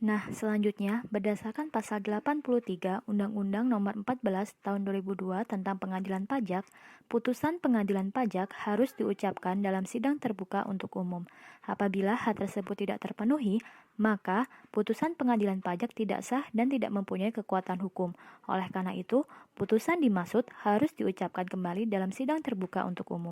Nah, selanjutnya, berdasarkan pasal 83 Undang-Undang Nomor 14 Tahun 2002 tentang Pengadilan Pajak, putusan pengadilan pajak harus diucapkan dalam sidang terbuka untuk umum. Apabila hal tersebut tidak terpenuhi, maka putusan pengadilan pajak tidak sah dan tidak mempunyai kekuatan hukum. Oleh karena itu, putusan dimaksud harus diucapkan kembali dalam sidang terbuka untuk umum.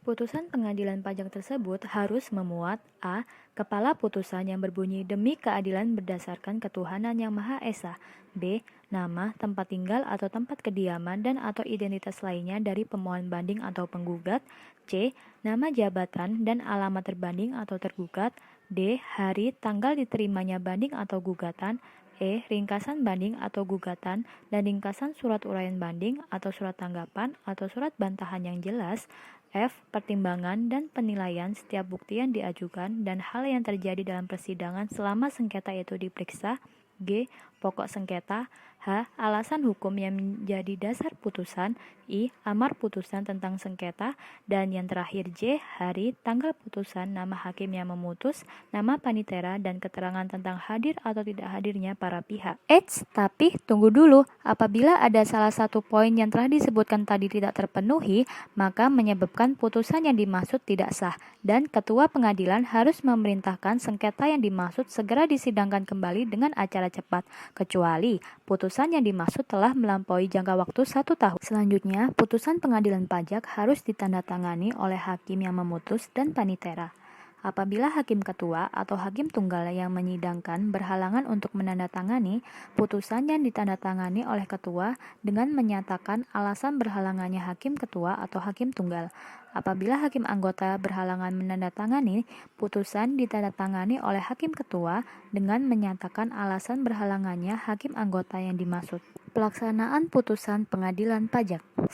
Putusan pengadilan pajak tersebut harus memuat a. Kepala putusan yang berbunyi demi keadilan berdasarkan ketuhanan yang Maha Esa. B. Nama, tempat tinggal atau tempat kediaman dan atau identitas lainnya dari pemohon banding atau penggugat. C. Nama jabatan dan alamat terbanding atau tergugat. D. Hari, tanggal diterimanya banding atau gugatan. E. Ringkasan banding atau gugatan dan ringkasan surat uraian banding atau surat tanggapan atau surat bantahan yang jelas. F. Pertimbangan dan penilaian setiap bukti yang diajukan dan hal yang terjadi dalam persidangan selama sengketa itu diperiksa. G. Pokok sengketa. H. Alasan hukum yang menjadi dasar putusan. I. Amar putusan tentang sengketa. Dan yang terakhir J. Hari, tanggal putusan, nama hakim yang memutus, nama panitera, dan keterangan tentang hadir atau tidak hadirnya para pihak. Tapi tunggu dulu. Apabila ada salah satu poin yang telah disebutkan tadi tidak terpenuhi, maka menyebabkan putusan yang dimaksud tidak sah, dan ketua pengadilan harus memerintahkan sengketa yang dimaksud segera disidangkan kembali dengan acara cepat, kecuali putusan yang dimaksud telah melampaui jangka waktu 1 tahun. Selanjutnya, putusan pengadilan pajak harus ditandatangani oleh hakim yang memutus dan panitera. Apabila hakim ketua atau hakim tunggal yang menyidangkan berhalangan untuk menandatangani, putusan yang ditandatangani oleh ketua dengan menyatakan alasan berhalangannya hakim ketua atau hakim tunggal. Apabila hakim anggota berhalangan menandatangani, putusan ditandatangani oleh hakim ketua dengan menyatakan alasan berhalangannya hakim anggota yang dimaksud. Pelaksanaan putusan pengadilan pajak. 1.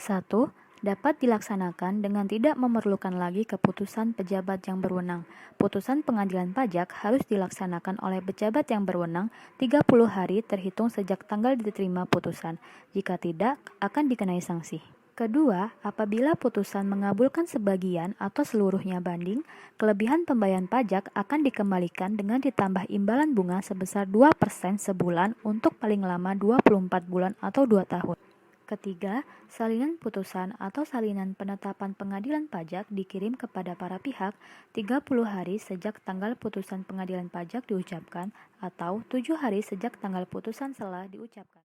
Dapat dilaksanakan dengan tidak memerlukan lagi keputusan pejabat yang berwenang. Putusan pengadilan pajak harus dilaksanakan oleh pejabat yang berwenang 30 hari terhitung sejak tanggal diterima putusan. Jika tidak, akan dikenai sanksi. Kedua, apabila putusan mengabulkan sebagian atau seluruhnya banding, kelebihan pembayaran pajak akan dikembalikan dengan ditambah imbalan bunga sebesar 2% sebulan untuk paling lama 24 bulan atau 2 tahun. Ketiga, salinan putusan atau salinan penetapan pengadilan pajak dikirim kepada para pihak 30 hari sejak tanggal putusan pengadilan pajak diucapkan atau 7 hari sejak tanggal putusan telah diucapkan.